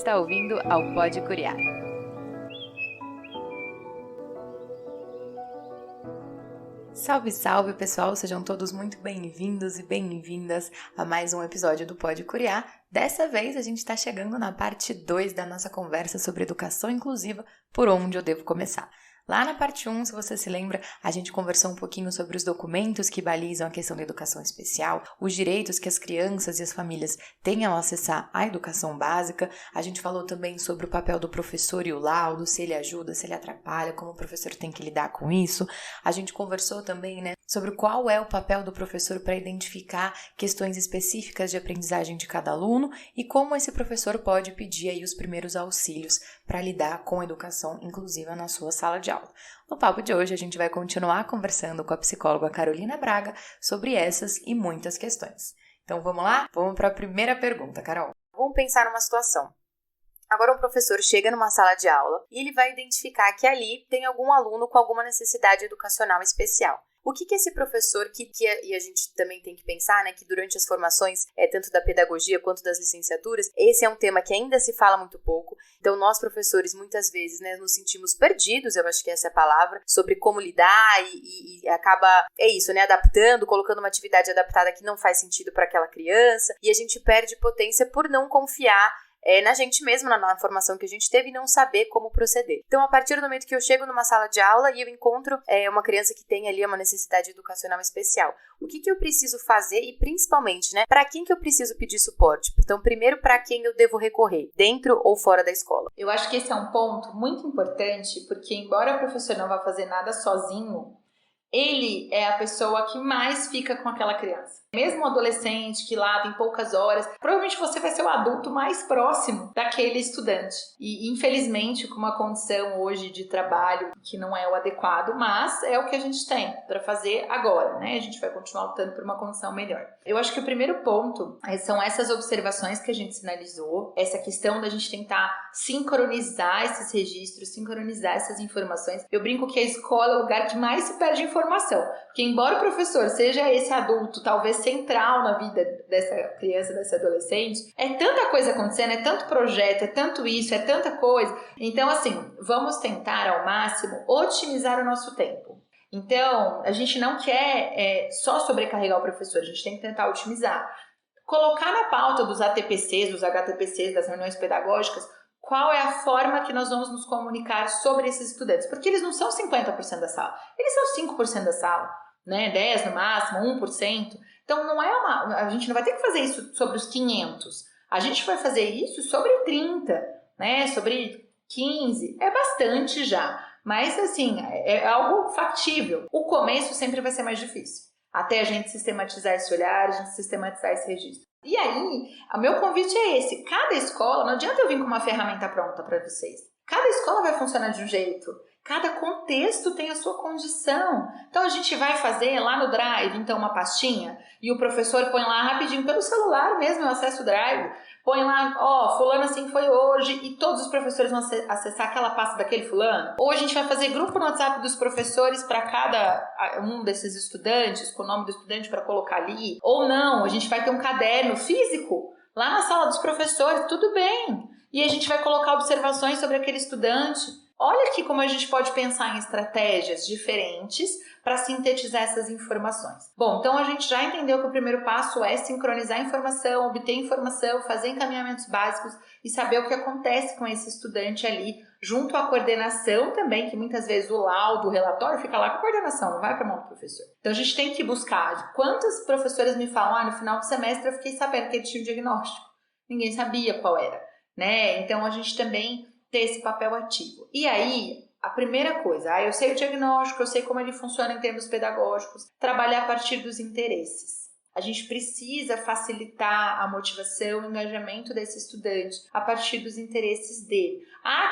está ouvindo ao Pode Curiar. Salve, salve, pessoal! Sejam todos muito bem-vindos e bem-vindas a mais um episódio do Pode Curiar. Dessa vez a gente está chegando na parte 2 da nossa conversa sobre educação inclusiva, por onde eu devo começar. Lá na parte 1, se você se lembra, a gente conversou um pouquinho sobre os documentos que balizam a questão da educação especial, os direitos que as crianças e as famílias têm ao acessar a educação básica. A gente falou também sobre o papel do professor e o laudo, se ele ajuda, se ele atrapalha, como o professor tem que lidar com isso. A gente conversou também, sobre qual é o papel do professor para identificar questões específicas de aprendizagem de cada aluno e como esse professor pode pedir aí os primeiros auxílios para lidar com a educação inclusiva na sua sala de aula. No papo de hoje, a gente vai continuar conversando com a psicóloga Carolina Braga sobre essas e muitas questões. Então vamos lá? Vamos para a primeira pergunta, Carol. Vamos pensar numa situação. Agora um professor chega numa sala de aula e ele vai identificar que ali tem algum aluno com alguma necessidade educacional especial. O que esse professor, e a gente também tem que pensar, que durante as formações, tanto da pedagogia quanto das licenciaturas, esse é um tema que ainda se fala muito pouco. Então, nós professores, muitas vezes, nos sentimos perdidos, eu acho que essa é a palavra, sobre como lidar e acaba, adaptando, colocando uma atividade adaptada que não faz sentido para aquela criança, e a gente perde potência por não confiar na gente mesmo, na formação que a gente teve e não saber como proceder. Então, a partir do momento que eu chego numa sala de aula e eu encontro uma criança que tem ali uma necessidade educacional especial, o que eu preciso fazer e principalmente, para quem que eu preciso pedir suporte? Então, primeiro, para quem eu devo recorrer, dentro ou fora da escola? Eu acho que esse é um ponto muito importante, porque embora o professor não vá fazer nada sozinho, ele é a pessoa que mais fica com aquela criança. Mesmo um adolescente que lá tem poucas horas, provavelmente você vai ser o adulto mais próximo daquele estudante. E infelizmente com uma condição hoje de trabalho que não é o adequado, mas é o que a gente tem para fazer agora, A gente vai continuar lutando por uma condição melhor. Eu acho que o primeiro ponto são essas observações que a gente sinalizou, essa questão da gente tentar sincronizar esses registros, sincronizar essas informações. Eu brinco que a escola é o lugar que mais se perde informação, porque embora o professor seja esse adulto, talvez central na vida dessa criança, desse adolescente, é tanta coisa acontecendo, é tanto projeto, é tanto isso, é tanta coisa. Então, vamos tentar ao máximo otimizar o nosso tempo. Então, a gente não quer só sobrecarregar o professor, a gente tem que tentar otimizar. Colocar na pauta dos ATPCs, dos HTPCs, das reuniões pedagógicas, qual é a forma que nós vamos nos comunicar sobre esses estudantes, porque eles não são 50% da sala, eles são 5% da sala, 10% no máximo, 1%. Então, a gente não vai ter que fazer isso sobre os 500. A gente vai fazer isso sobre 30, sobre 15. É bastante já. Mas, é algo factível. O começo sempre vai ser mais difícil. Até a gente sistematizar esse olhar, a gente sistematizar esse registro. E aí, o meu convite é esse. Cada escola, não adianta eu vir com uma ferramenta pronta para vocês. Cada escola vai funcionar de um jeito. Cada contexto tem a sua condição. Então, a gente vai fazer lá no Drive, uma pastinha, e o professor põe lá rapidinho, pelo celular mesmo, eu acesso o Drive, põe lá, fulano assim foi hoje, e todos os professores vão acessar aquela pasta daquele fulano. Ou a gente vai fazer grupo no WhatsApp dos professores para cada um desses estudantes, com o nome do estudante para colocar ali. Ou não, a gente vai ter um caderno físico lá na sala dos professores, tudo bem. E a gente vai colocar observações sobre aquele estudante. Olha aqui como a gente pode pensar em estratégias diferentes para sintetizar essas informações. Bom, então a gente já entendeu que o primeiro passo é sincronizar a informação, obter informação, fazer encaminhamentos básicos e saber o que acontece com esse estudante ali, junto à coordenação também, que muitas vezes o laudo, o relatório fica lá com a coordenação, não vai para a mão do professor. Então a gente tem que buscar. Quantas professoras me falam, no final do semestre eu fiquei sabendo que ele tinha um diagnóstico. Ninguém sabia qual era, Então a gente também ter esse papel ativo. E aí, a primeira coisa, eu sei o diagnóstico, eu sei como ele funciona em termos pedagógicos, trabalhar a partir dos interesses. A gente precisa facilitar a motivação, o engajamento desse estudante a partir dos interesses dele.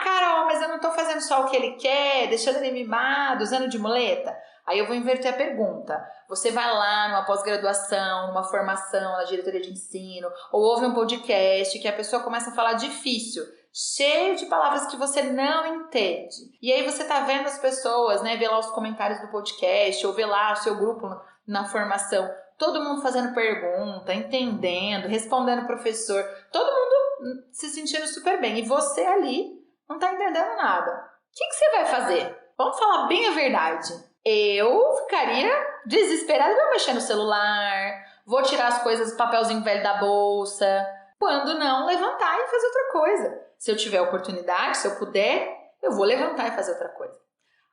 Carol, mas eu não estou fazendo só o que ele quer, deixando ele mimado, usando de muleta. Aí eu vou inverter a pergunta. Você vai lá numa pós-graduação, numa formação na diretoria de ensino, ou ouve um podcast que a pessoa começa a falar difícil, cheio de palavras que você não entende. E aí você tá vendo as pessoas, vê lá os comentários do podcast, ou vê lá o seu grupo na formação, todo mundo fazendo pergunta, entendendo, respondendo o professor, todo mundo se sentindo super bem. E você ali não tá entendendo nada. O que você vai fazer? Vamos falar bem a verdade. Eu ficaria desesperada, vou mexer no celular, vou tirar as coisas, o papelzinho velho da bolsa. Quando não, levantar e fazer outra coisa. Se eu tiver oportunidade, se eu puder, eu vou levantar e fazer outra coisa.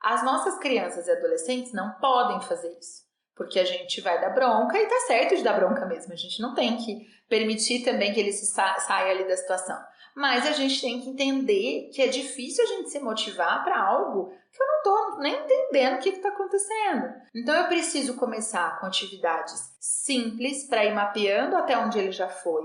As nossas crianças e adolescentes não podem fazer isso, porque a gente vai dar bronca e tá certo de dar bronca mesmo. A gente não tem que permitir também que ele saia ali da situação. Mas a gente tem que entender que é difícil a gente se motivar para algo que eu não tô nem entendendo o que está acontecendo. Então eu preciso começar com atividades simples para ir mapeando até onde ele já foi,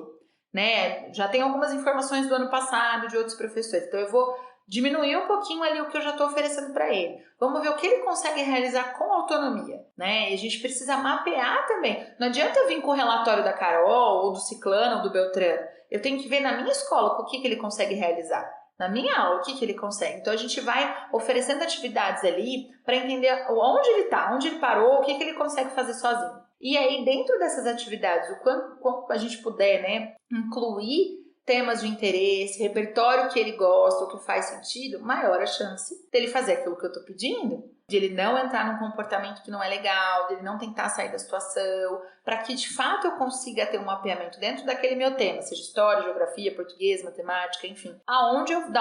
né? Já tem algumas informações do ano passado de outros professores, então eu vou diminuir um pouquinho ali o que eu já estou oferecendo para ele. Vamos ver o que ele consegue realizar com autonomia, né? E a gente precisa mapear também. Não adianta eu vir com o relatório da Carol, ou do Ciclano, ou do Beltrano. Eu tenho que ver na minha escola o que ele consegue realizar. Na minha aula, o que ele consegue. Então, a gente vai oferecendo atividades ali para entender onde ele está, onde ele parou, o que ele consegue fazer sozinho. E aí, dentro dessas atividades, o quanto a gente puder, né, incluir temas de interesse, repertório que ele gosta, o que faz sentido, maior a chance dele fazer aquilo que eu estou pedindo, de ele não entrar num comportamento que não é legal, dele não tentar sair da situação, para que de fato eu consiga ter um mapeamento dentro daquele meu tema, seja história, geografia, português, matemática, enfim, da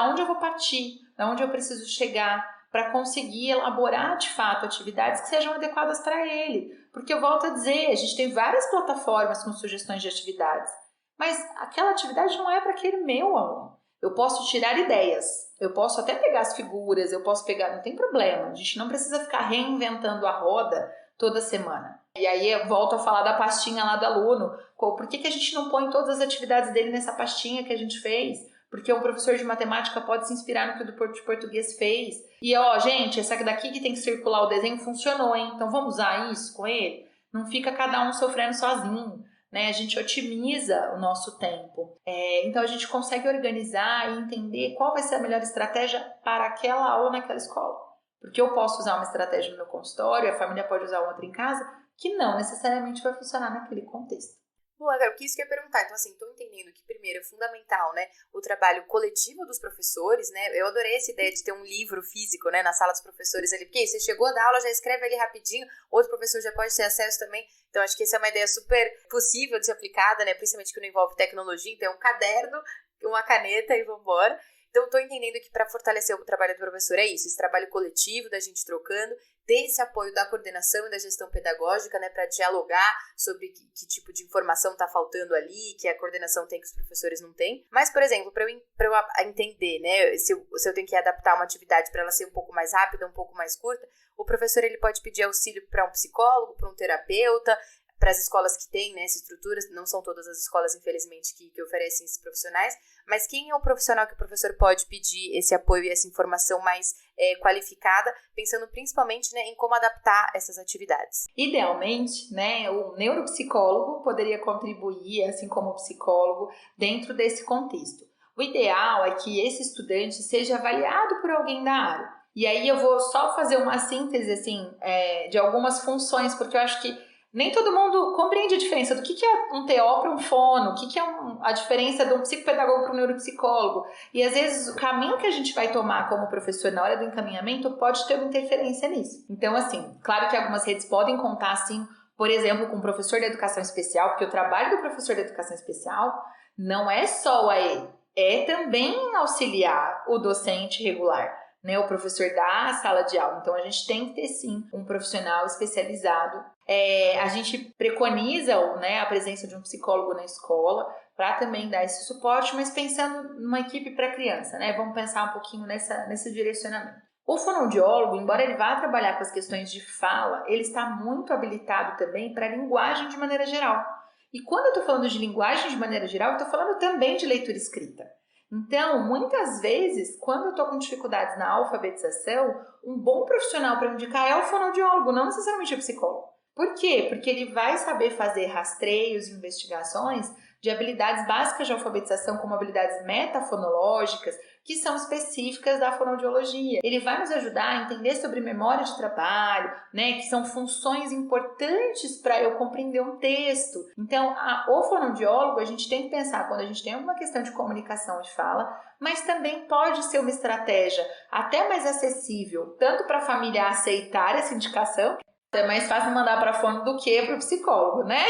onde eu vou partir, da onde eu preciso chegar, para conseguir elaborar de fato atividades que sejam adequadas para ele. Porque eu volto a dizer, a gente tem várias plataformas com sugestões de atividades, mas aquela atividade não é para aquele meu aluno. Eu posso tirar ideias, eu posso até pegar as figuras, eu posso pegar, não tem problema. A gente não precisa ficar reinventando a roda toda semana. E aí eu volto a falar da pastinha lá do aluno. Por que a gente não põe todas as atividades dele nessa pastinha que a gente fez? Porque um professor de matemática pode se inspirar no que o do de português fez. E gente, essa daqui que tem que circular o desenho funcionou, hein? Então vamos usar isso com ele? Não fica cada um sofrendo sozinho. Né? A gente otimiza o nosso tempo. Então a gente consegue organizar e entender qual vai ser a melhor estratégia para aquela aula naquela escola. Porque eu posso usar uma estratégia no meu consultório, a família pode usar outra em casa, que não necessariamente vai funcionar naquele contexto. Bom, agora, o que isso que eu ia perguntar? Então, assim, estou entendendo que, primeiro, é fundamental, né, o trabalho coletivo dos professores, né, eu adorei essa ideia de ter um livro físico, né, na sala dos professores ali, porque você chegou da aula, já escreve ali rapidinho, outro professor já pode ter acesso também, então acho que essa é uma ideia super possível de ser aplicada, né, principalmente que não envolve tecnologia, então é um caderno, uma caneta e vambora. Então, estou entendendo que para fortalecer o trabalho do professor é isso, esse trabalho coletivo, da gente trocando, ter esse apoio da coordenação e da gestão pedagógica, né, para dialogar sobre que tipo de informação está faltando ali, que a coordenação tem que os professores não têm. Mas, por exemplo, para eu entender, né, se eu tenho que adaptar uma atividade para ela ser um pouco mais rápida, um pouco mais curta, o professor ele pode pedir auxílio para um psicólogo, para um terapeuta, para as escolas que têm, né, essa estrutura, não são todas as escolas, infelizmente, que oferecem esses profissionais, mas quem é o profissional que o professor pode pedir esse apoio e essa informação mais qualificada, pensando principalmente, né, em como adaptar essas atividades? Idealmente, né, o neuropsicólogo poderia contribuir, assim como o psicólogo, dentro desse contexto. O ideal é que esse estudante seja avaliado por alguém da área. E aí eu vou só fazer uma síntese, assim, de algumas funções, porque eu acho que nem todo mundo compreende a diferença do que é um TO para um fono, o que é a diferença de um psicopedagogo para um neuropsicólogo. E às vezes o caminho que a gente vai tomar como professor na hora do encaminhamento pode ter uma interferência nisso. Então, assim, claro que algumas redes podem contar, assim, por exemplo, com o professor de educação especial, porque o trabalho do professor de educação especial não é só o AE, é também auxiliar o docente regular, né, o professor da sala de aula. Então, a gente tem que ter, sim, um profissional especializado. A gente preconiza, né, a presença de um psicólogo na escola para também dar esse suporte, mas pensando numa equipe para criança, né? Vamos pensar um pouquinho nesse direcionamento. O fonoaudiólogo, embora ele vá trabalhar com as questões de fala, ele está muito habilitado também para a linguagem de maneira geral. E quando eu estou falando de linguagem de maneira geral, eu estou falando também de leitura escrita. Então, muitas vezes, quando eu estou com dificuldades na alfabetização, um bom profissional para indicar é o fonoaudiólogo, não necessariamente o psicólogo. Por quê? Porque ele vai saber fazer rastreios e investigações de habilidades básicas de alfabetização, como habilidades metafonológicas, que são específicas da fonoaudiologia. Ele vai nos ajudar a entender sobre memória de trabalho, né, que são funções importantes para eu compreender um texto. Então, o fonoaudiólogo, a gente tem que pensar quando a gente tem alguma questão de comunicação de fala, mas também pode ser uma estratégia até mais acessível, tanto para a família aceitar essa indicação. É mais fácil mandar para a fono do que para o psicólogo, né?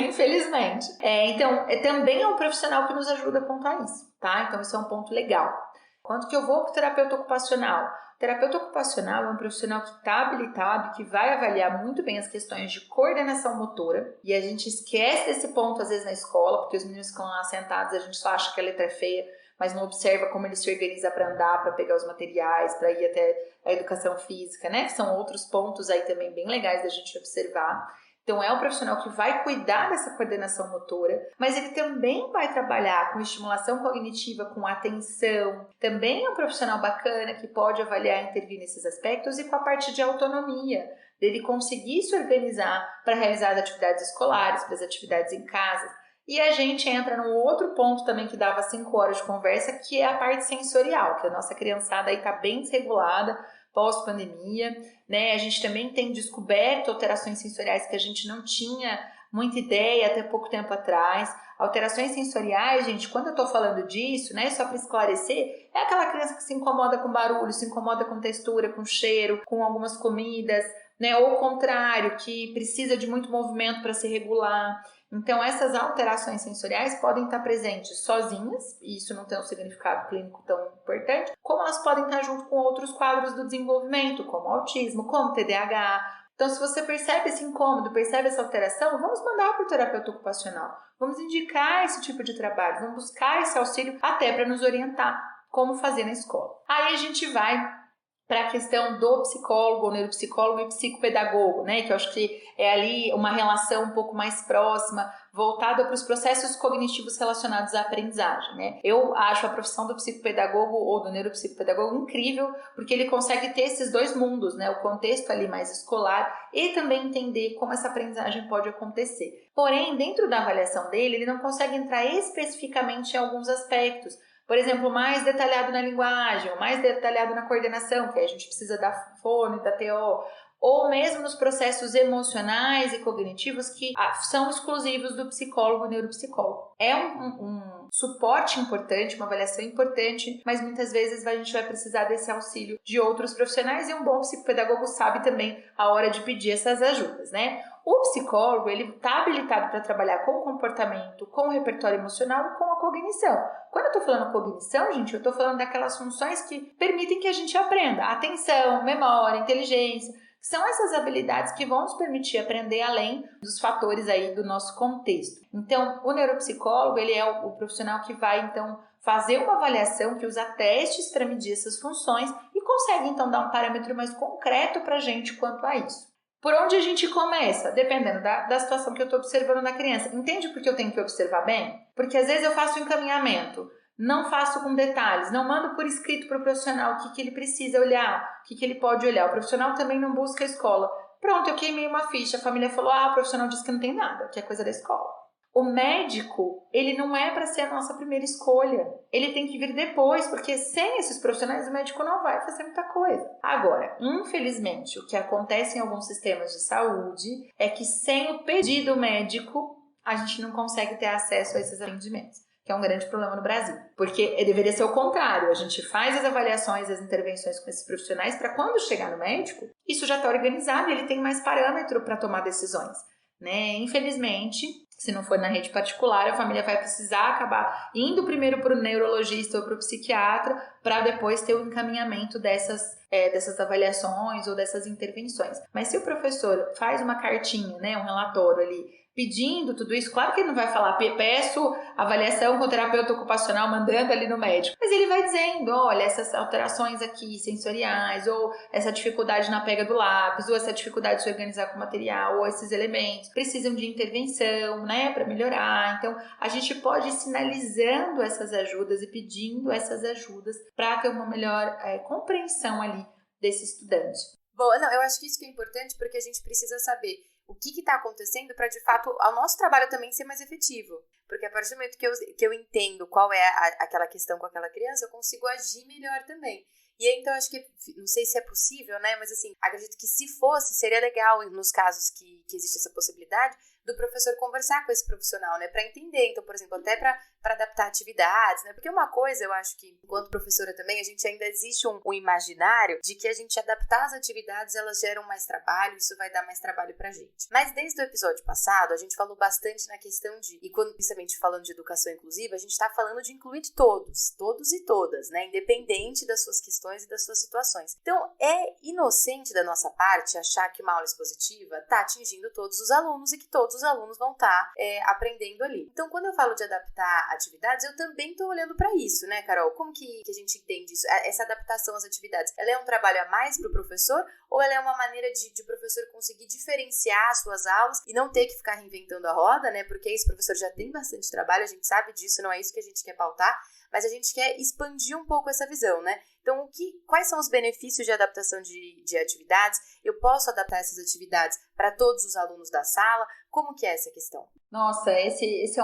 Infelizmente. Então, também é um profissional que nos ajuda quanto a isso, tá? Então, isso é um ponto legal. Quando que eu vou para o terapeuta ocupacional? O terapeuta ocupacional é um profissional que está habilitado, que vai avaliar muito bem as questões de coordenação motora, e a gente esquece desse ponto às vezes na escola, porque os meninos ficam lá sentados, a gente só acha que a letra é feia, mas não observa como ele se organiza para andar, para pegar os materiais, para ir até a educação física, né? Que são outros pontos aí também bem legais da gente observar. Então, é um profissional que vai cuidar dessa coordenação motora, mas ele também vai trabalhar com estimulação cognitiva, com atenção. Também é um profissional bacana que pode avaliar e intervir nesses aspectos, e com a parte de autonomia, dele conseguir se organizar para realizar as atividades escolares, para as atividades em casa. E a gente entra num outro ponto também que dava 5 horas de conversa, que é a parte sensorial, que a nossa criançada aí está bem desregulada pós-pandemia, né? A gente também tem descoberto alterações sensoriais que a gente não tinha muita ideia até pouco tempo atrás. Alterações sensoriais, gente, quando eu tô falando disso, né, só para esclarecer, é aquela criança que se incomoda com barulho, se incomoda com textura, com cheiro, com algumas comidas, né, ou o contrário, que precisa de muito movimento para se regular. Então, essas alterações sensoriais podem estar presentes sozinhas, e isso não tem um significado clínico tão importante, como elas podem estar junto com outros quadros do desenvolvimento, como autismo, como TDAH. Então, se você percebe esse incômodo, percebe essa alteração, vamos mandar para o terapeuta ocupacional. Vamos indicar esse tipo de trabalho, vamos buscar esse auxílio até para nos orientar como fazer na escola. Aí a gente vai para a questão do psicólogo, neuropsicólogo e psicopedagogo, né? Que eu acho que é ali uma relação um pouco mais próxima, voltada para os processos cognitivos relacionados à aprendizagem, né? Eu acho a profissão do psicopedagogo ou do neuropsicopedagogo incrível, porque ele consegue ter esses dois mundos, né? O contexto ali mais escolar e também entender como essa aprendizagem pode acontecer. Porém, dentro da avaliação dele, ele não consegue entrar especificamente em alguns aspectos. Por exemplo, mais detalhado na linguagem, ou mais detalhado na coordenação, que a gente precisa da fono e da TO, ou mesmo nos processos emocionais e cognitivos que são exclusivos do psicólogo e neuropsicólogo. É um suporte importante, uma avaliação importante, mas muitas vezes a gente vai precisar desse auxílio de outros profissionais, e um bom psicopedagogo sabe também a hora de pedir essas ajudas, né? O psicólogo, ele está habilitado para trabalhar com o comportamento, com o repertório emocional e com a cognição. Quando eu estou falando cognição, gente, eu estou falando daquelas funções que permitem que a gente aprenda. Atenção, memória, inteligência. São essas habilidades que vão nos permitir aprender além dos fatores aí do nosso contexto. Então, o neuropsicólogo, ele é o profissional que vai, então, fazer uma avaliação, que usa testes para medir essas funções e consegue, então, dar um parâmetro mais concreto para a gente quanto a isso. Por onde a gente começa? Dependendo da situação que eu estou observando na criança. Entende por que eu tenho que observar bem? Porque às vezes eu faço um encaminhamento, não faço com detalhes, não mando por escrito para o profissional o que ele precisa olhar, o que ele pode olhar. O profissional também não busca a escola. Pronto, eu queimei uma ficha, a família falou, o profissional disse que não tem nada, que é coisa da escola. O médico, ele não é para ser a nossa primeira escolha. Ele tem que vir depois, porque sem esses profissionais o médico não vai fazer muita coisa. Agora, infelizmente, o que acontece em alguns sistemas de saúde é que sem o pedido médico, a gente não consegue ter acesso a esses atendimentos, que é um grande problema no Brasil. Porque deveria ser o contrário, a gente faz as avaliações, as intervenções com esses profissionais para quando chegar no médico, isso já está organizado e ele tem mais parâmetro para tomar decisões, né? Infelizmente, se não for na rede particular, a família vai precisar acabar indo primeiro para o neurologista ou para o psiquiatra para depois ter o encaminhamento dessas avaliações ou dessas intervenções. Mas se o professor faz uma cartinha, né, um relatório ali, pedindo tudo isso, claro que ele não vai falar, peço avaliação com o terapeuta ocupacional, mandando ali no médico, mas ele vai dizendo, olha, essas alterações aqui sensoriais, ou essa dificuldade na pega do lápis, ou essa dificuldade de se organizar com o material, ou esses elementos precisam de intervenção, né, para melhorar. Então, a gente pode ir sinalizando essas ajudas e pedindo essas ajudas para ter uma melhor compreensão ali desse estudante. Bom, não, eu acho que isso que é importante, porque a gente precisa saber o que está acontecendo para, de fato, o nosso trabalho também ser mais efetivo. Porque a partir do momento que eu entendo qual é aquela questão com aquela criança, eu consigo agir melhor também. E aí, então, acho que, não sei se é possível, né, mas assim, acredito que se fosse, seria legal, nos casos que existe essa possibilidade, do professor conversar com esse profissional, né, para entender, então, por exemplo, até para adaptar atividades, né, porque uma coisa, eu acho que, enquanto professora também, a gente ainda existe um imaginário de que a gente adaptar as atividades, elas geram mais trabalho, isso vai dar mais trabalho pra gente. Mas desde o episódio passado, a gente falou bastante na questão de, e quando, principalmente falando de educação inclusiva, a gente tá falando de incluir todos e todas, né, independente das suas questões e das suas situações. Então, é inocente da nossa parte achar que uma aula expositiva tá atingindo todos os alunos e que todos os alunos vão estar aprendendo ali. Então, quando eu falo de adaptar atividades, eu também estou olhando para isso, né, Carol? Como que a gente entende isso? Essa adaptação às atividades, ela é um trabalho a mais para o professor ou ela é uma maneira de professor conseguir diferenciar as suas aulas e não ter que ficar reinventando a roda, né? Porque esse professor já tem bastante trabalho, a gente sabe disso, não é isso que a gente quer pautar, mas a gente quer expandir um pouco essa visão, né? Então, quais são os benefícios de adaptação de atividades? Eu posso adaptar essas atividades para todos os alunos da sala? Como que é essa questão? Nossa, esse é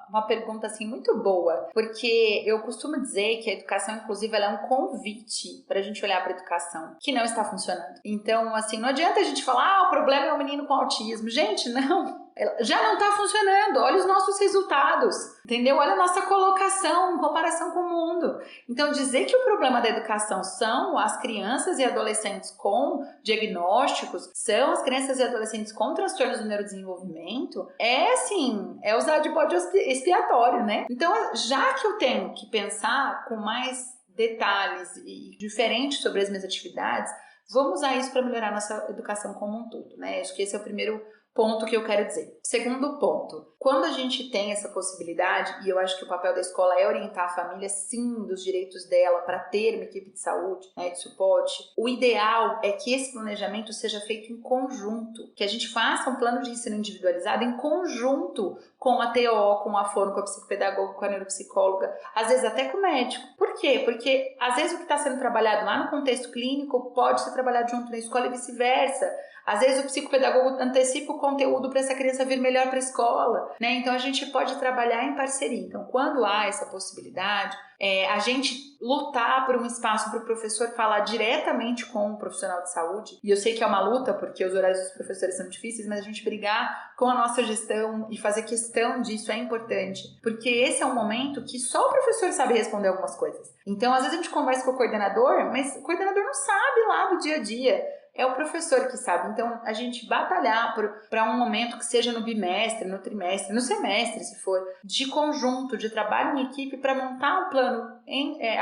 uma pergunta assim muito boa, porque eu costumo dizer que a educação inclusiva ela é um convite para a gente olhar para a educação que não está funcionando. Então, assim, não adianta a gente falar, o problema é o menino com autismo. Gente, não. Já não está funcionando, olha os nossos resultados, entendeu? Olha a nossa colocação em comparação com o mundo. Então, dizer que o problema da educação são as crianças e adolescentes com diagnósticos, são as crianças e adolescentes com transtornos do neurodesenvolvimento, é usar de bode expiatório, né? Então, já que eu tenho que pensar com mais detalhes e diferente sobre as minhas atividades, vamos usar isso para melhorar a nossa educação como um todo, né? Acho que esse é o primeiro ponto que eu quero dizer. Segundo ponto, quando a gente tem essa possibilidade, e eu acho que o papel da escola é orientar a família, sim, dos direitos dela para ter uma equipe de saúde, né, de suporte, o ideal é que esse planejamento seja feito em conjunto, que a gente faça um plano de ensino individualizado em conjunto com a TO, com a fono, com a psicopedagoga, com a neuropsicóloga, às vezes até com o médico. Por quê? Porque às vezes o que está sendo trabalhado lá no contexto clínico pode ser trabalhado junto na escola e vice-versa. Às vezes o psicopedagogo antecipa o conteúdo para essa criança vir melhor para a escola, né? Então a gente pode trabalhar em parceria. Então, quando há essa possibilidade, a gente lutar por um espaço para o professor falar diretamente com o profissional de saúde, e eu sei que é uma luta porque os horários dos professores são difíceis, mas a gente brigar com a nossa gestão e fazer questão disso é importante, porque esse é um momento que só o professor sabe responder algumas coisas. Então, às vezes a gente conversa com o coordenador, mas o coordenador não sabe lá do dia a dia. É o professor que sabe. Então, a gente batalhar para um momento que seja no bimestre, no trimestre, no semestre, se for, de conjunto, de trabalho em equipe para montar um plano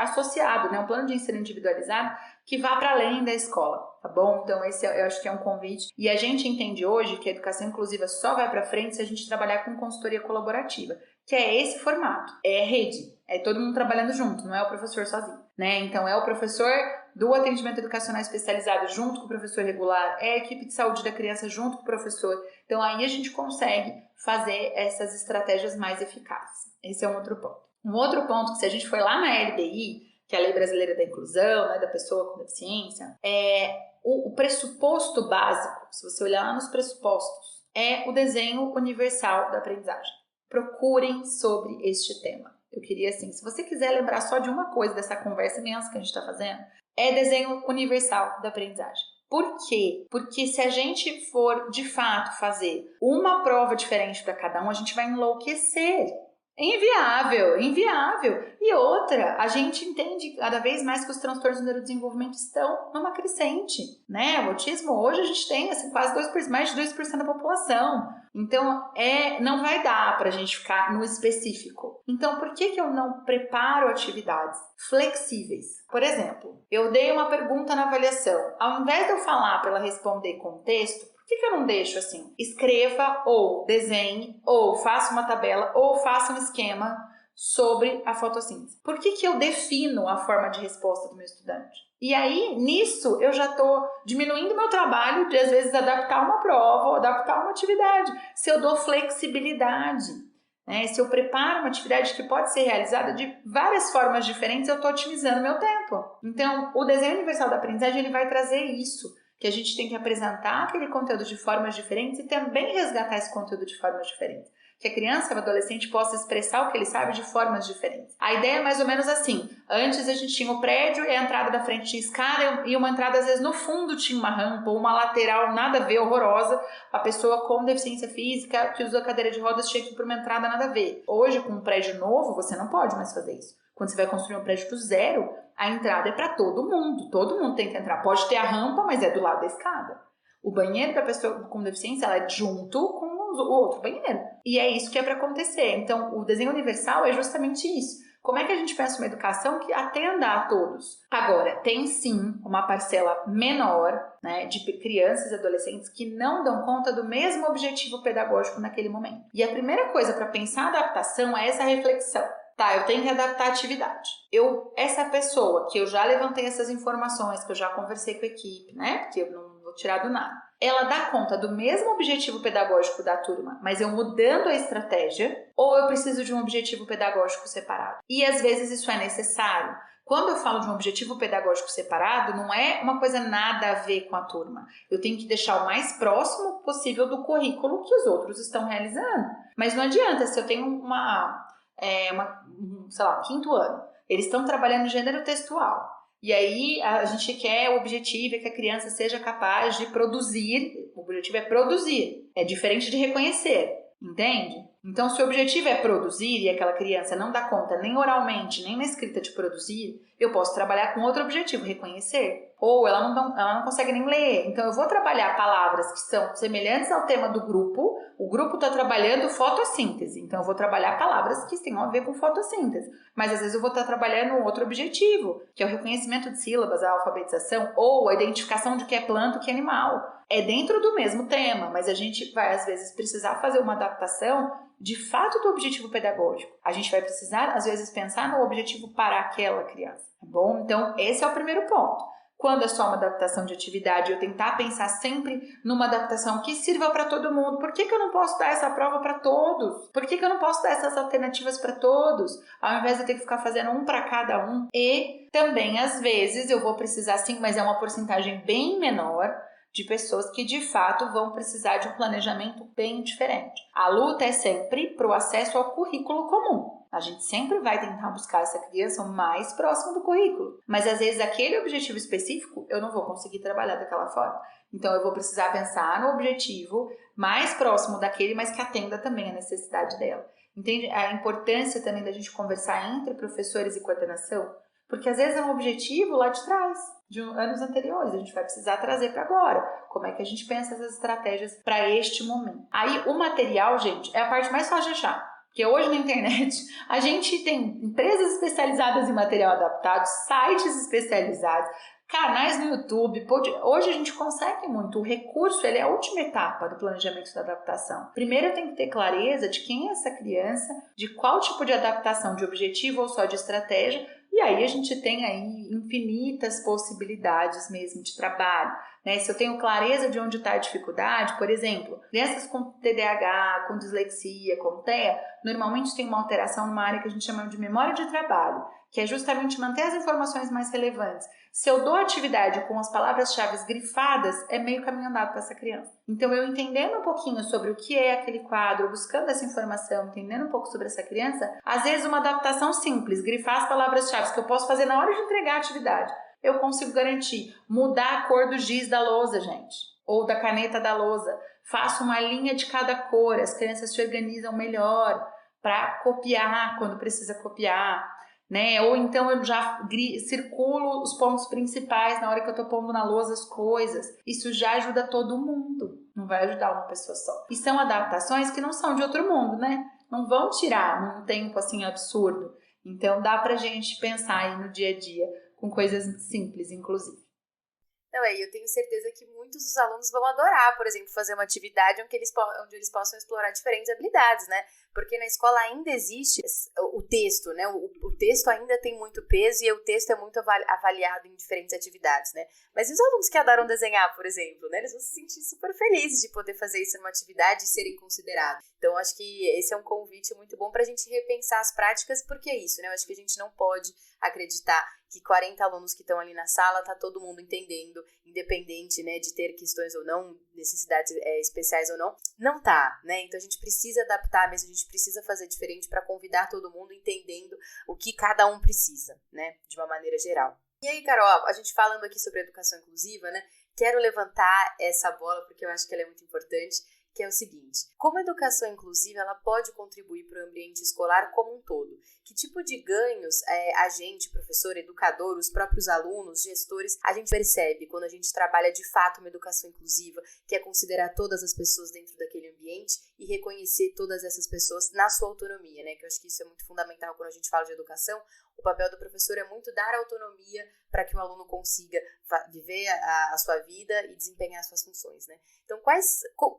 associado, né? Um plano de ensino individualizado que vá para além da escola, tá bom? Então, esse eu acho que é um convite. E a gente entende hoje que a educação inclusiva só vai para frente se a gente trabalhar com consultoria colaborativa, que é esse formato, é rede, é todo mundo trabalhando junto, não é o professor sozinho, né? Então, é o professor do atendimento educacional especializado junto com o professor regular, é a equipe de saúde da criança junto com o professor. Então, aí a gente consegue fazer essas estratégias mais eficazes. Esse é um outro ponto. Um outro ponto que, se a gente for lá na LBI, que é a Lei Brasileira da Inclusão, né, da pessoa com deficiência, o pressuposto básico, se você olhar lá nos pressupostos, é o desenho universal da aprendizagem. Procurem sobre este tema. Eu queria, assim, se você quiser lembrar só de uma coisa dessa conversa imensa que a gente está fazendo, é desenho universal da aprendizagem. Por quê? Porque se a gente for, de fato, fazer uma prova diferente para cada um, a gente vai enlouquecer. É inviável, inviável. E outra, a gente entende cada vez mais que os transtornos do neurodesenvolvimento estão numa crescente, né? O autismo hoje a gente tem assim, quase 2%, mais de 2% da população. Então, não vai dar para a gente ficar no específico. Então, por que eu não preparo atividades flexíveis? Por exemplo, eu dei uma pergunta na avaliação. Ao invés de eu falar para ela responder com texto, por que eu não deixo assim? Escreva ou desenhe ou faça uma tabela ou faça um esquema sobre a fotossíntese. Por que eu defino a forma de resposta do meu estudante? E aí, nisso, eu já estou diminuindo meu trabalho de, às vezes, adaptar uma prova ou adaptar uma atividade. Se eu dou flexibilidade, né? Se eu preparo uma atividade que pode ser realizada de várias formas diferentes, eu estou otimizando meu tempo. Então, o desenho universal da aprendizagem ele vai trazer isso, que a gente tem que apresentar aquele conteúdo de formas diferentes e também resgatar esse conteúdo de formas diferentes. Que a criança e o adolescente possa expressar o que ele sabe de formas diferentes. A ideia é mais ou menos assim. Antes a gente tinha o prédio e a entrada da frente tinha escada e uma entrada às vezes no fundo tinha uma rampa ou uma lateral nada a ver, horrorosa. A pessoa com deficiência física que usa cadeira de rodas tinha que ir para uma entrada nada a ver. Hoje, com um prédio novo, você não pode mais fazer isso. Quando você vai construir um prédio do zero, a entrada é para todo mundo tem que entrar. Pode ter a rampa, mas é do lado da escada. O banheiro da pessoa com deficiência ela é junto com o outro banheiro. E é isso que é para acontecer. Então, o desenho universal é justamente isso. Como é que a gente pensa uma educação que atenda a todos? Agora, tem sim uma parcela menor, né, de crianças e adolescentes que não dão conta do mesmo objetivo pedagógico naquele momento. E a primeira coisa para pensar a adaptação é essa reflexão. Tá, eu tenho que adaptar a atividade. Essa pessoa que eu já levantei essas informações, que eu já conversei com a equipe, né? Porque eu não vou tirar do nada. Ela dá conta do mesmo objetivo pedagógico da turma, mas eu mudando a estratégia, ou eu preciso de um objetivo pedagógico separado? E às vezes isso é necessário. Quando eu falo de um objetivo pedagógico separado, não é uma coisa nada a ver com a turma. Eu tenho que deixar o mais próximo possível do currículo que os outros estão realizando. Mas não adianta, se eu tenho sei lá, um quinto ano, eles estão trabalhando gênero textual. E aí a gente quer, o objetivo é que a criança seja capaz de produzir, o objetivo é produzir, é diferente de reconhecer, entende? Então, se o objetivo é produzir e aquela criança não dá conta nem oralmente, nem na escrita de produzir, eu posso trabalhar com outro objetivo, reconhecer. Ou ela não consegue nem ler. Então, eu vou trabalhar palavras que são semelhantes ao tema do grupo. O grupo está trabalhando fotossíntese. Então, eu vou trabalhar palavras que tenham a ver com fotossíntese. Mas, às vezes, eu vou estar trabalhando um outro objetivo, que é o reconhecimento de sílabas, a alfabetização, ou a identificação de que é planta e que é animal. É dentro do mesmo tema, mas a gente vai, às vezes, precisar fazer uma adaptação de fato do objetivo pedagógico. A gente vai precisar, às vezes, pensar no objetivo para aquela criança, tá bom? Então, esse é o primeiro ponto. Quando é só uma adaptação de atividade, eu tentar pensar sempre numa adaptação que sirva para todo mundo. Por que eu não posso dar essa prova para todos? Por que eu não posso dar essas alternativas para todos? Ao invés de eu ter que ficar fazendo um para cada um. E também, às vezes, eu vou precisar sim, mas é uma porcentagem bem menor, de pessoas que de fato vão precisar de um planejamento bem diferente. A luta é sempre para o acesso ao currículo comum. A gente sempre vai tentar buscar essa criança o mais próximo do currículo. Mas às vezes aquele objetivo específico eu não vou conseguir trabalhar daquela forma. Então eu vou precisar pensar no objetivo mais próximo daquele, mas que atenda também a necessidade dela. Entende a importância também da gente conversar entre professores e coordenação? Porque às vezes é um objetivo lá de trás, de anos anteriores, a gente vai precisar trazer para agora. Como é que a gente pensa essas estratégias para este momento? Aí o material, gente, é a parte mais fácil de achar. Porque hoje na internet a gente tem empresas especializadas em material adaptado, sites especializados, canais no YouTube. Hoje a gente consegue muito. O recurso ele é a última etapa do planejamento da adaptação. Primeiro eu tenho que ter clareza de quem é essa criança, de qual tipo de adaptação, de objetivo ou só de estratégia. E aí a gente tem aí infinitas possibilidades mesmo de trabalho, né? Se eu tenho clareza de onde está a dificuldade, por exemplo, crianças com TDAH, com dislexia, com TEA, normalmente tem uma alteração numa área que a gente chama de memória de trabalho, que é justamente manter as informações mais relevantes. Se eu dou atividade com as palavras-chave grifadas, é meio caminho andado para essa criança. Então, eu entendendo um pouquinho sobre o que é aquele quadro, buscando essa informação, entendendo um pouco sobre essa criança, às vezes uma adaptação simples, grifar as palavras-chave que eu posso fazer na hora de entregar a atividade, eu consigo garantir. Mudar a cor do giz da lousa, gente, ou da caneta da lousa. Faço uma linha de cada cor, as crianças se organizam melhor para copiar quando precisa copiar. Né? Ou então eu já circulo os pontos principais na hora que eu tô pondo na lousa as coisas. Isso já ajuda todo mundo, não vai ajudar uma pessoa só. E são adaptações que não são de outro mundo, né? Não vão tirar num tempo assim absurdo. Então dá pra gente pensar aí no dia a dia com coisas simples, inclusive. Não, eu tenho certeza que muitos dos alunos vão adorar, por exemplo, fazer uma atividade onde eles possam explorar diferentes habilidades, né? Porque na escola ainda existe o texto, né? O texto ainda tem muito peso e o texto é muito avaliado em diferentes atividades, né? Mas e os alunos que adoram desenhar, por exemplo, né? Eles vão se sentir super felizes de poder fazer isso numa atividade e serem considerados. Então, acho que esse é um convite muito bom para a gente repensar as práticas, porque é isso, né? Eu acho que a gente não pode acreditar que 40 alunos que estão ali na sala, tá todo mundo entendendo, independente, né, de ter questões ou não, necessidades especiais ou não, não tá, né? Então a gente precisa adaptar mesmo, a gente precisa fazer diferente para convidar todo mundo entendendo o que cada um precisa, né, de uma maneira geral. E aí, Carol, a gente falando aqui sobre educação inclusiva, né, quero levantar essa bola porque eu acho que ela é muito importante, que é o seguinte: como a educação inclusiva ela pode contribuir para o ambiente escolar como um todo? Que tipo de ganhos a gente, professor, educador, os próprios alunos, gestores, a gente percebe quando a gente trabalha de fato uma educação inclusiva, que é considerar todas as pessoas dentro daquele ambiente e reconhecer todas essas pessoas na sua autonomia, né? Que eu acho que isso é muito fundamental quando a gente fala de educação. O papel do professor é muito dar autonomia para que o aluno consiga viver a sua vida e desempenhar as suas funções, né? Então,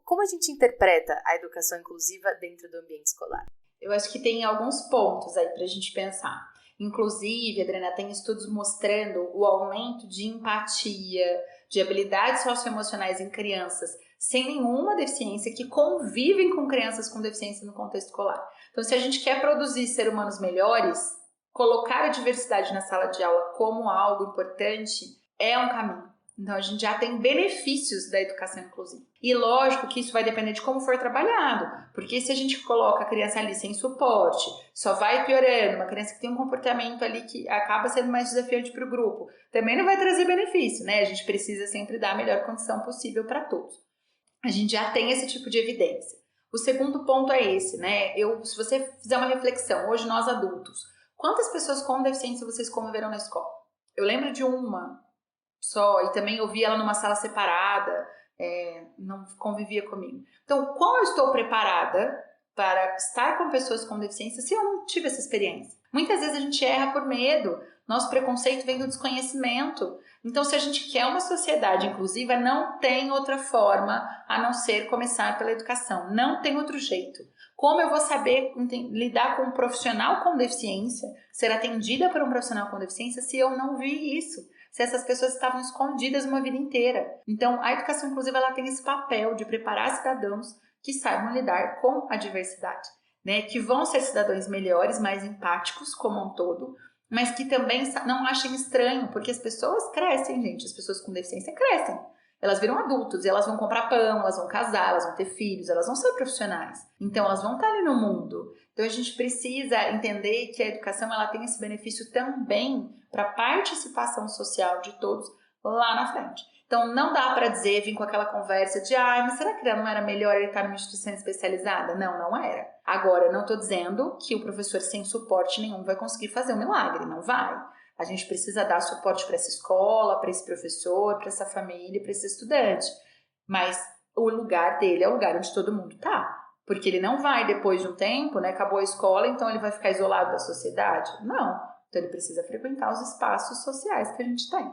como a gente interpreta a educação inclusiva dentro do ambiente escolar? Eu acho que tem alguns pontos aí para a gente pensar. Inclusive, Adriana, tem estudos mostrando o aumento de empatia, de habilidades socioemocionais em crianças sem nenhuma deficiência que convivem com crianças com deficiência no contexto escolar. Então, se a gente quer produzir seres humanos melhores, colocar a diversidade na sala de aula como algo importante é um caminho. Então, a gente já tem benefícios da educação inclusiva. E lógico que isso vai depender de como for trabalhado, porque se a gente coloca a criança ali sem suporte, só vai piorando, uma criança que tem um comportamento ali que acaba sendo mais desafiante para o grupo, também não vai trazer benefício, né? A gente precisa sempre dar a melhor condição possível para todos. A gente já tem esse tipo de evidência. O segundo ponto é esse, né? Se você fizer uma reflexão, hoje nós adultos, quantas pessoas com deficiência vocês conviveram na escola? Eu lembro de uma só, e também eu vi ela numa sala separada, não convivia comigo. Então, como eu estou preparada para estar com pessoas com deficiência se eu não tive essa experiência? Muitas vezes a gente erra por medo, nosso preconceito vem do desconhecimento. Então, se a gente quer uma sociedade inclusiva, não tem outra forma a não ser começar pela educação, não tem outro jeito. Como eu vou saber lidar com um profissional com deficiência, ser atendida por um profissional com deficiência, se eu não vi isso? Se essas pessoas estavam escondidas uma vida inteira. Então, a educação inclusiva ela tem esse papel de preparar cidadãos que saibam lidar com a diversidade, né? Que vão ser cidadãos melhores, mais empáticos como um todo, mas que também não achem estranho, porque as pessoas crescem, gente. As pessoas com deficiência crescem. Elas viram adultos e elas vão comprar pão, elas vão casar, elas vão ter filhos, elas vão ser profissionais. Então, elas vão estar ali no mundo. Então, a gente precisa entender que a educação ela tem esse benefício também para a participação social de todos lá na frente. Então, não dá para dizer, vir com aquela conversa de mas será que não era melhor ele estar numa instituição especializada? Não, não era. Agora, eu não estou dizendo que o professor sem suporte nenhum vai conseguir fazer um milagre, não vai. A gente precisa dar suporte para essa escola, para esse professor, para essa família, para esse estudante. Mas o lugar dele é o lugar onde todo mundo está. Porque ele não vai, depois de um tempo, né, acabou a escola, então ele vai ficar isolado da sociedade? Não. Então ele precisa frequentar os espaços sociais que a gente tem.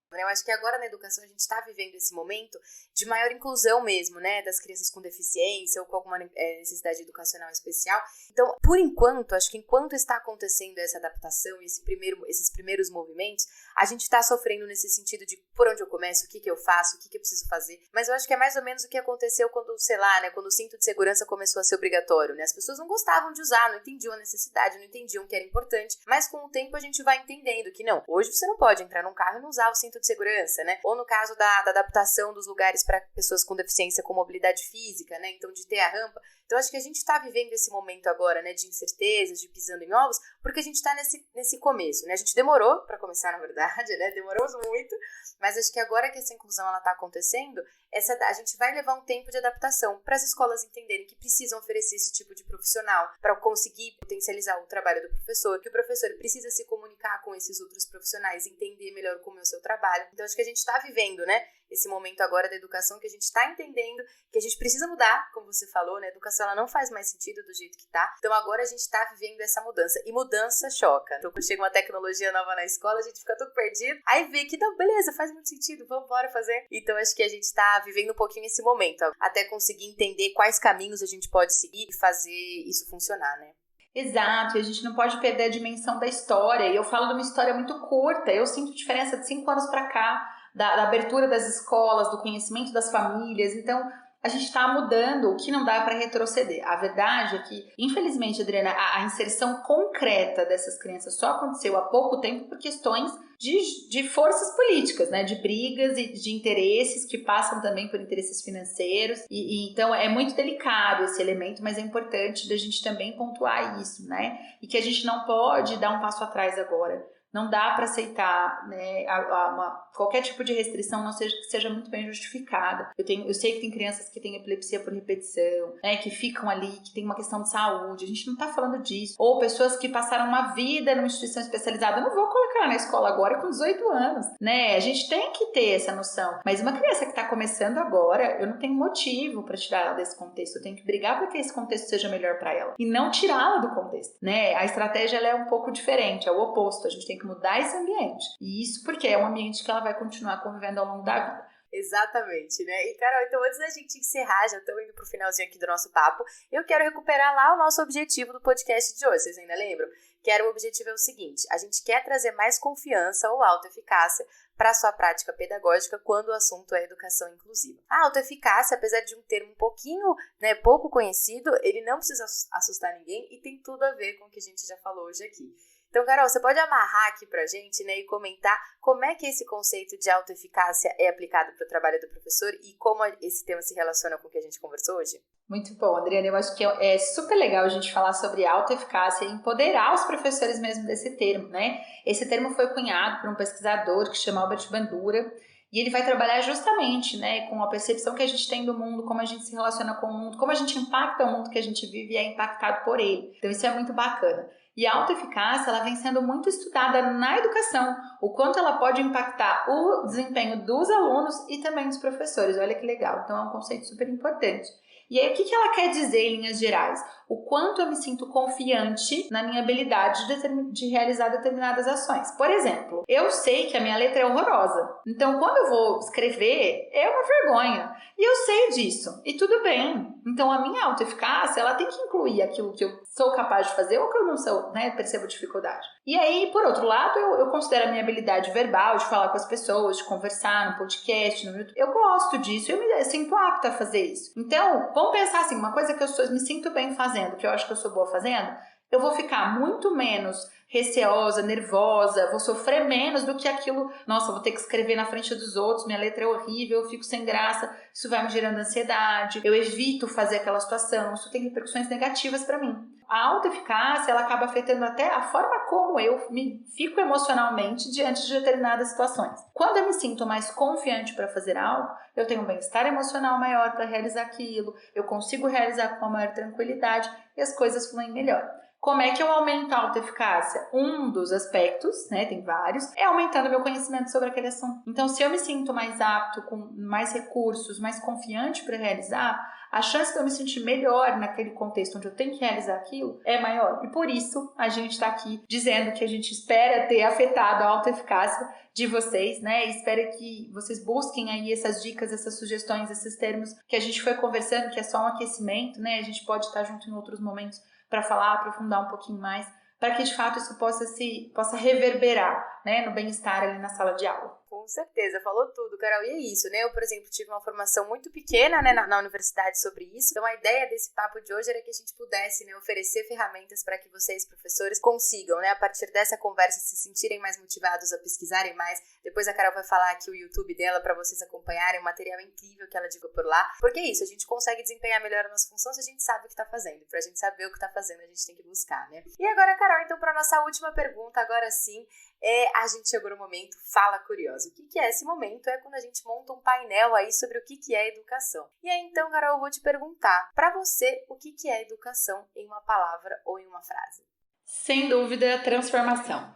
Eu acho que agora na educação a gente está vivendo esse momento de maior inclusão mesmo, né, das crianças com deficiência ou com alguma necessidade educacional especial. Então, por enquanto, acho que enquanto está acontecendo essa adaptação e esses primeiros movimentos, a gente está sofrendo nesse sentido de por onde eu começo, o que eu faço, o que eu preciso fazer. Mas eu acho que é mais ou menos o que aconteceu quando, sei lá, né, quando o cinto de segurança começou a ser obrigatório, né? As pessoas não gostavam de usar, não entendiam a necessidade, não entendiam que era importante, mas com o tempo a gente vai entendendo que não, hoje você não pode entrar num carro e não usar o cinto de segurança, né? Ou no caso da adaptação dos lugares para pessoas com deficiência com mobilidade física, né? Então, de ter a rampa. Então, acho que a gente está vivendo esse momento agora, né, de incertezas, de pisando em ovos, porque a gente está nesse começo, né? A gente demorou para começar, na verdade, né? Demorou muito, mas acho que agora que essa inclusão ela está acontecendo, a gente vai levar um tempo de adaptação para as escolas entenderem que precisam oferecer esse tipo de profissional para conseguir potencializar o trabalho do professor, que o professor precisa se comunicar com esses outros profissionais, entender melhor como é o seu trabalho. Então, acho que a gente está vivendo, né, esse momento agora da educação, que a gente está entendendo que a gente precisa mudar, como você falou, né? A educação ela não faz mais sentido do jeito que está. Então, agora a gente está vivendo essa mudança. E mudança choca. Então, quando chega uma tecnologia nova na escola, a gente fica todo perdido. Aí vê que, não, beleza, faz muito sentido, vamos embora fazer. Então, acho que a gente está vivendo um pouquinho esse momento, até conseguir entender quais caminhos a gente pode seguir e fazer isso funcionar, né? Exato, e a gente não pode perder a dimensão da história. E eu falo de uma história muito curta. Eu sinto diferença de 5 anos para cá, da abertura das escolas, do conhecimento das famílias. Então, a gente está mudando o que não dá para retroceder. A verdade é que, infelizmente, Adriana, a inserção concreta dessas crianças só aconteceu há pouco tempo por questões de forças políticas, né? De brigas e de interesses que passam também por interesses financeiros. Então, é muito delicado esse elemento, mas é importante da gente também pontuar isso, né? E que a gente não pode dar um passo atrás agora. Não dá para aceitar, né, qualquer tipo de restrição que seja muito bem justificada. Eu sei que tem crianças que têm epilepsia por repetição, né, que ficam ali, que tem uma questão de saúde. A gente não está falando disso. Ou pessoas que passaram uma vida numa instituição especializada. Eu não vou colocar ela na escola agora com 18 anos. Né? A gente tem que ter essa noção. Mas uma criança que está começando agora, eu não tenho motivo para tirar ela desse contexto. Eu tenho que brigar para que esse contexto seja melhor para ela. E não tirá-la do contexto. Né? A estratégia ela é um pouco diferente, é o oposto. A gente tem que mudar esse ambiente. E isso porque é um ambiente que ela vai continuar convivendo ao longo da vida. Exatamente, né? E, Carol, então antes da gente encerrar, já estamos indo pro finalzinho aqui do nosso papo, eu quero recuperar lá o nosso objetivo do podcast de hoje, vocês ainda lembram? O objetivo é o seguinte, a gente quer trazer mais confiança ou autoeficácia para a sua prática pedagógica quando o assunto é educação inclusiva. A autoeficácia, apesar de um termo um pouquinho, né, pouco conhecido, ele não precisa assustar ninguém e tem tudo a ver com o que a gente já falou hoje aqui. Então, Carol, você pode amarrar aqui pra gente, né, e comentar como é que esse conceito de autoeficácia é aplicado para o trabalho do professor e como esse tema se relaciona com o que a gente conversou hoje? Muito bom, Adriana. Eu acho que é super legal a gente falar sobre autoeficácia e empoderar os professores mesmo desse termo, né? Esse termo foi cunhado por um pesquisador que chama Albert Bandura, e ele vai trabalhar justamente, né, com a percepção que a gente tem do mundo, como a gente se relaciona com o mundo, como a gente impacta o mundo que a gente vive e é impactado por ele. Então isso é muito bacana. E a autoeficácia, ela vem sendo muito estudada na educação, o quanto ela pode impactar o desempenho dos alunos e também dos professores. Olha que legal, então é um conceito super importante. E aí, o que ela quer dizer em linhas gerais? O quanto eu me sinto confiante na minha habilidade de realizar determinadas ações. Por exemplo, eu sei que a minha letra é horrorosa. Então, quando eu vou escrever, é uma vergonha. E eu sei disso. E tudo bem. Então, a minha autoeficácia, ela tem que incluir aquilo que eu sou capaz de fazer ou que eu não sou, né? Percebo dificuldade. E aí, por outro lado, eu considero a minha habilidade verbal, de falar com as pessoas, de conversar no podcast, no YouTube. Eu gosto disso, eu me sinto apta a fazer isso. Então, vamos pensar assim, uma coisa que eu me sinto bem fazendo, que eu acho que eu sou boa fazendo, eu vou ficar muito menos receosa, nervosa, vou sofrer menos do que aquilo, nossa, eu vou ter que escrever na frente dos outros, minha letra é horrível, eu fico sem graça, isso vai me gerando ansiedade, eu evito fazer aquela situação, isso tem repercussões negativas para mim. A autoeficácia, ela acaba afetando até a forma como eu me fico emocionalmente diante de determinadas situações. Quando eu me sinto mais confiante para fazer algo, eu tenho um bem-estar emocional maior para realizar aquilo, eu consigo realizar com uma maior tranquilidade e as coisas fluem melhor. Como é que eu aumento a autoeficácia? Um dos aspectos, né, tem vários, é aumentando meu conhecimento sobre aquele assunto. Então, se eu me sinto mais apto, com mais recursos, mais confiante para realizar, a chance de eu me sentir melhor naquele contexto onde eu tenho que realizar aquilo é maior. E por isso, a gente está aqui dizendo que a gente espera ter afetado a autoeficácia de vocês, né? E espera que vocês busquem aí essas dicas, essas sugestões, esses termos que a gente foi conversando, que é só um aquecimento, né? A gente pode estar junto em outros momentos para falar, aprofundar um pouquinho mais, para que de fato isso possa reverberar, né, no bem-estar ali na sala de aula. Com certeza, falou tudo, Carol. E é isso, né? Eu, por exemplo, tive uma formação muito pequena, né, na universidade sobre isso. Então, a ideia desse papo de hoje era que a gente pudesse, né, oferecer ferramentas para que vocês, professores, consigam, né, a partir dessa conversa, se sentirem mais motivados a pesquisarem mais. Depois a Carol vai falar aqui o YouTube dela para vocês acompanharem, um material incrível que ela diga por lá. Porque é isso, a gente consegue desempenhar melhor a nossa função se a gente sabe o que está fazendo. Para a gente saber o que está fazendo, a gente tem que buscar, né? E agora, Carol, então, para nossa última pergunta, agora sim, a gente chegou no momento Fala Curiosa. O que é esse momento? É quando a gente monta um painel aí sobre o que é educação. E aí, então, Carol, eu vou te perguntar, para você, o que é educação em uma palavra ou em uma frase? Sem dúvida, transformação.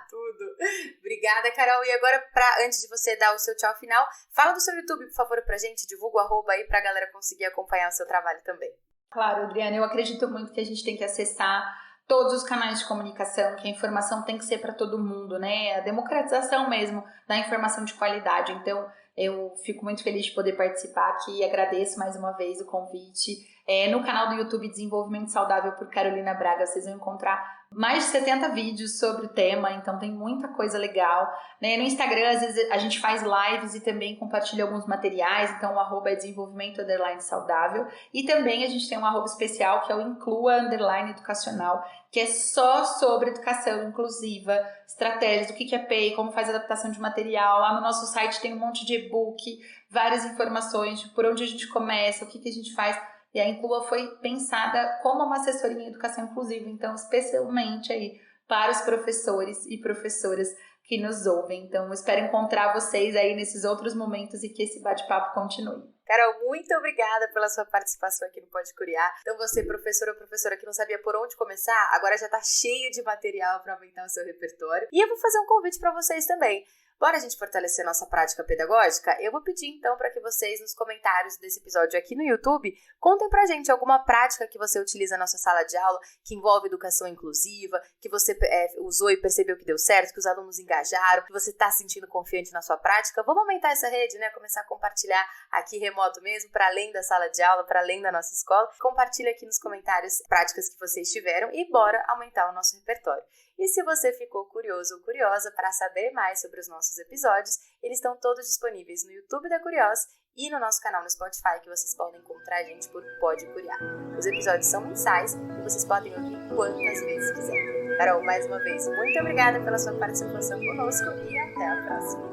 Tudo. Obrigada, Carol. E agora, antes de você dar o seu tchau final, fala do seu YouTube, por favor, pra gente, divulga o arroba aí pra galera conseguir acompanhar o seu trabalho também. Claro, Adriana, eu acredito muito que a gente tem que acessar todos os canais de comunicação, que a informação tem que ser para todo mundo, né? A democratização mesmo da informação de qualidade. Então, eu fico muito feliz de poder participar aqui e agradeço mais uma vez o convite. No canal do YouTube Desenvolvimento Saudável por Carolina Braga, vocês vão encontrar mais de 70 vídeos sobre o tema, então tem muita coisa legal. Né? No Instagram, às vezes, a gente faz lives e também compartilha alguns materiais, então o arroba é desenvolvimento_saudável. E também a gente tem um arroba especial, que é o inclua_educacional, que é só sobre educação inclusiva, estratégias, do que é PEI, como faz a adaptação de material. Lá no nosso site tem um monte de e-book, várias informações de por onde a gente começa, o que a gente faz. E a Inclua foi pensada como uma assessoria em educação inclusiva, então especialmente aí para os professores e professoras que nos ouvem. Então, espero encontrar vocês aí nesses outros momentos e que esse bate-papo continue. Carol, muito obrigada pela sua participação aqui no Pode Curiar. Então você, professora ou professora que não sabia por onde começar, agora já tá cheio de material para aumentar o seu repertório. E eu vou fazer um convite para vocês também. Bora a gente fortalecer nossa prática pedagógica? Eu vou pedir então para que vocês nos comentários desse episódio aqui no YouTube contem pra gente alguma prática que você utiliza na sua sala de aula que envolve educação inclusiva, que você usou e percebeu que deu certo, que os alunos engajaram, que você tá se sentindo confiante na sua prática. Vamos aumentar essa rede, né? Começar a compartilhar aqui remoto mesmo, para além da sala de aula, para além da nossa escola. Compartilha aqui nos comentários práticas que vocês tiveram e bora aumentar o nosso repertório. E se você ficou curioso ou curiosa para saber mais sobre os nossos episódios, eles estão todos disponíveis no YouTube da Curiós e no nosso canal no Spotify, que vocês podem encontrar a gente por Pode Curiar. Os episódios são mensais e vocês podem ouvir quantas vezes quiserem. Carol, mais uma vez, muito obrigada pela sua participação conosco e até a próxima!